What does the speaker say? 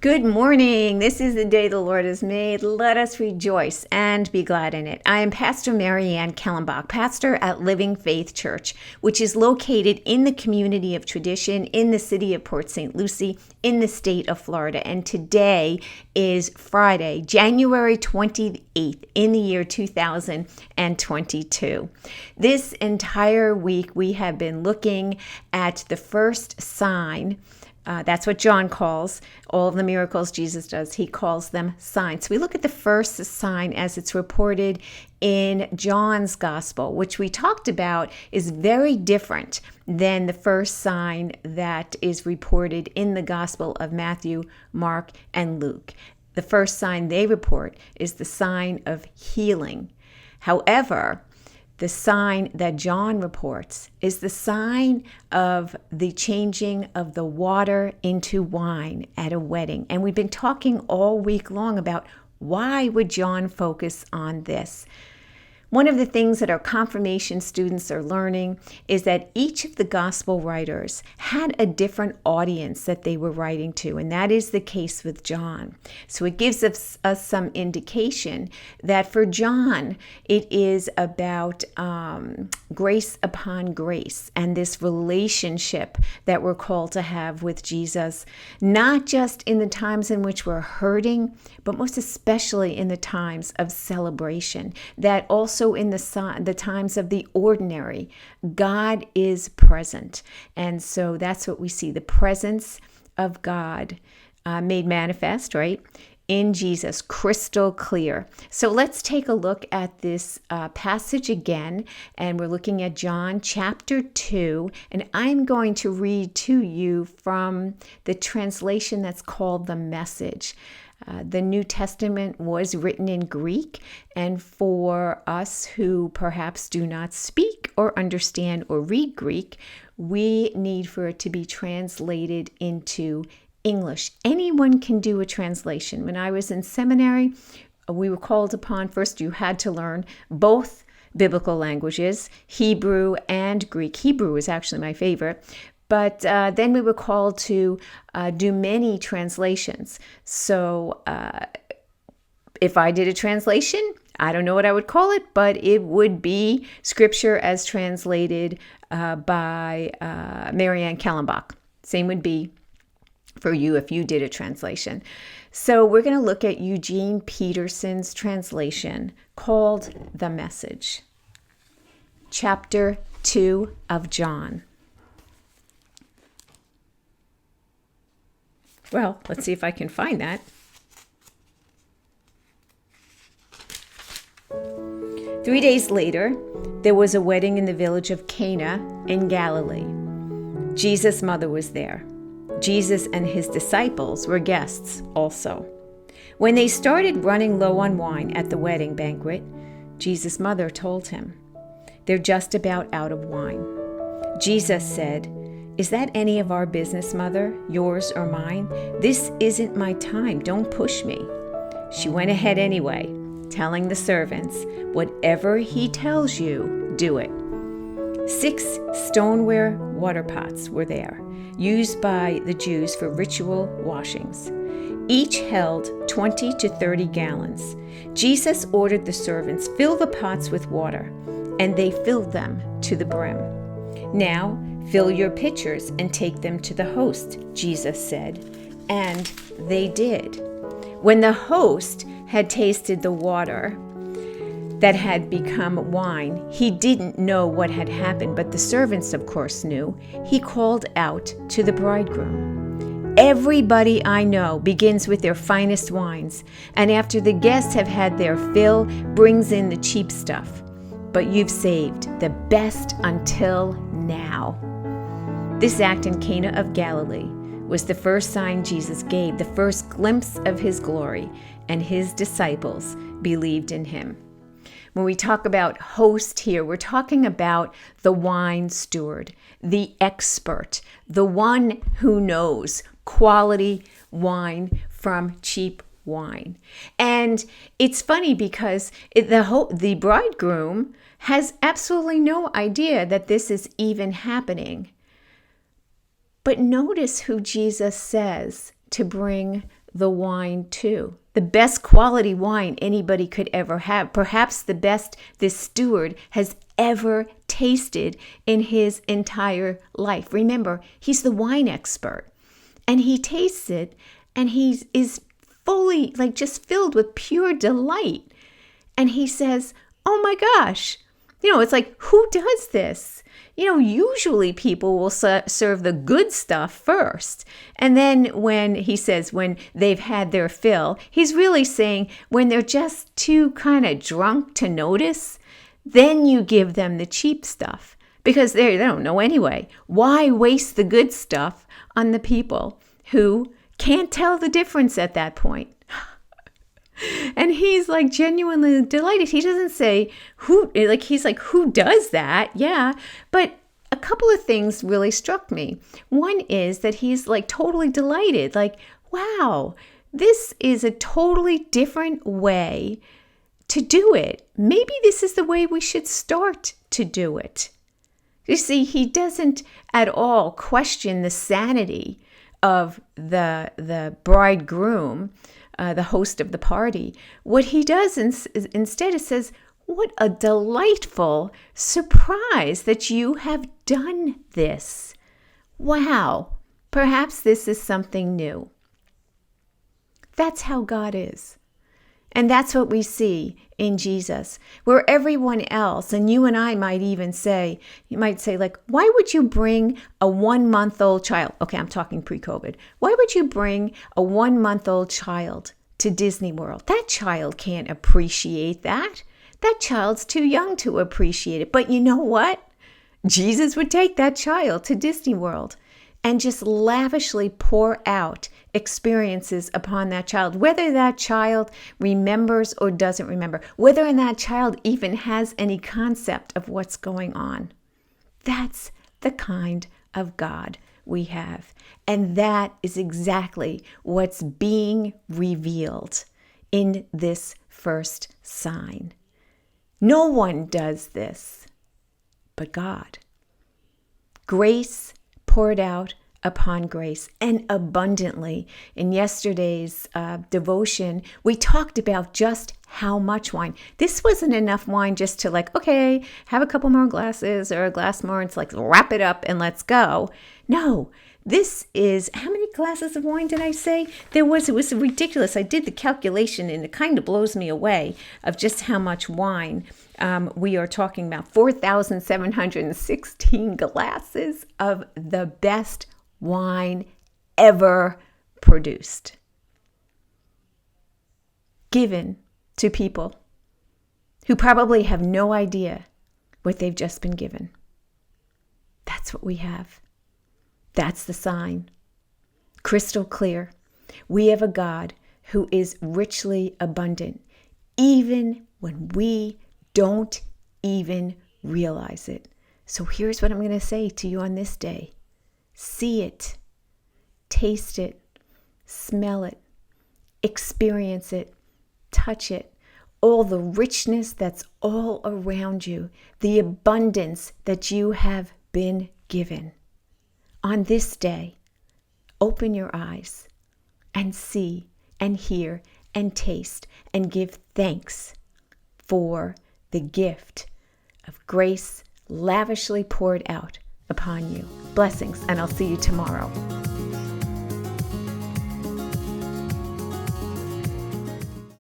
Good morning. This is the day the Lord has made. Let us rejoice and be glad in it. I am Pastor Marianne Kellenbach, pastor at Living Faith Church, which is located in the community of tradition in the city of Port St. Lucie in the state of Florida. And today is Friday, January 28th in the year 2022. This entire week we have been looking at the first sign. That's what John calls all of the miracles Jesus does. He calls them signs. So we look at the first sign as it's reported in John's gospel, which we talked about is very different than the first sign that is reported in the gospel of Matthew, Mark, and Luke. The first sign they report is the sign of healing. However, the sign that John reports is the sign of the changing of the water into wine at a wedding. And we've been talking all week long about why would John focus on this? One of the things that our confirmation students are learning is that each of the gospel writers had a different audience that they were writing to, and that is the case with John. So it gives us some indication that for John, it is about grace upon grace and this relationship that we're called to have with Jesus, not just in the times in which we're hurting, but most especially in the times of celebration, that also in the times of the ordinary, God is present. And so that's what we see, the presence of God made manifest, right? In Jesus, crystal clear. So let's take a look at this passage again, and we're looking at John chapter 2, and I'm going to read to you from the translation that's called the Message. The New Testament was written in Greek, and for us who perhaps do not speak or understand or read Greek, we need for it to be translated into English. Anyone can do a translation. When I was in seminary, we were called upon, first you had to learn both biblical languages, Hebrew and Greek. Hebrew is actually my favorite. But then we were called to do many translations. So if I did a translation, I don't know what I would call it, but it would be Scripture as translated by Marianne Kellenbach. Same would be for you if you did a translation. So we're going to look at Eugene Peterson's translation called The Message. Chapter 2 of John. Well, let's see if I can find that. 3 days later, there was a wedding in the village of Cana in Galilee. Jesus' mother was there. Jesus and his disciples were guests also. When they started running low on wine at the wedding banquet, Jesus' mother told him, "They're just about out of wine." Jesus said, "Is that any of our business, Mother, yours or mine? This isn't my time. Don't push me." She went ahead anyway, telling the servants, "Whatever he tells you, do it." 6 stoneware water pots were there, used by the Jews for ritual washings. Each held 20 to 30 gallons. Jesus ordered the servants, "Fill the pots with water," and they filled them to the brim. "Now, fill your pitchers and take them to the host," Jesus said, and they did. When the host had tasted the water that had become wine, he didn't know what had happened, but the servants, of course, knew. He called out to the bridegroom, "Everybody I know begins with their finest wines, and after the guests have had their fill, brings in the cheap stuff. But you've saved the best until now." This act in Cana of Galilee was the first sign Jesus gave, the first glimpse of his glory, and his disciples believed in him. When we talk about host here, we're talking about the wine steward, the expert, the one who knows quality wine from cheap wine. And it's funny because the bridegroom has absolutely no idea that this is even happening. But notice who Jesus says to bring the wine too. The best quality wine anybody could ever have. Perhaps the best this steward has ever tasted in his entire life. Remember, he's the wine expert. And he tastes it and he is fully, like, just filled with pure delight. And he says, oh my gosh, it's like, who does this? Usually people will serve the good stuff first. And then when he says when they've had their fill, he's really saying when they're just too kind of drunk to notice, then you give them the cheap stuff because they don't know anyway. Why waste the good stuff on the people who can't tell the difference at that point? And he's like genuinely delighted. He doesn't say he's like, who does that? Yeah. But a couple of things really struck me. One is that he's like totally delighted. Like, wow, this is a totally different way to do it. Maybe this is the way we should start to do it. You see, he doesn't at all question the sanity of the bridegroom, the host of the party. What he does instead is says, what a delightful surprise that you have done this. Wow, perhaps this is something new. That's how God is. And that's what we see in Jesus, where everyone else, and you and I might even say, like, why would you bring a 1-month-old child? Okay, I'm talking pre-COVID. Why would you bring a 1-month-old child to Disney World? That child can't appreciate that. That child's too young to appreciate it. But you know what? Jesus would take that child to Disney World and just lavishly pour out experiences upon that child, whether that child remembers or doesn't remember, whether that child even has any concept of what's going on. That's the kind of God we have. And that is exactly what's being revealed in this first sign. No one does this but God. Grace poured out upon grace and abundantly. In yesterday's devotion, we talked about just how much wine. This wasn't enough wine just to okay, have a couple more glasses or a glass more. It's like, wrap it up and let's go. No, this is, how many glasses of wine did I say? It was ridiculous. I did the calculation and it kind of blows me away of just how much wine we are talking about. 4,716 glasses of the best wine ever produced, given to people who probably have no idea what they've just been given. That's what we have. That's the sign. Crystal clear. We have a God who is richly abundant, even when we don't even realize it. So here's what I'm going to say to you on this day. See it, taste it, smell it, experience it, touch it, all the richness that's all around you, the abundance that you have been given. On this day, open your eyes and see and hear and taste and give thanks for the gift of grace lavishly poured out upon you. Blessings, and I'll see you tomorrow.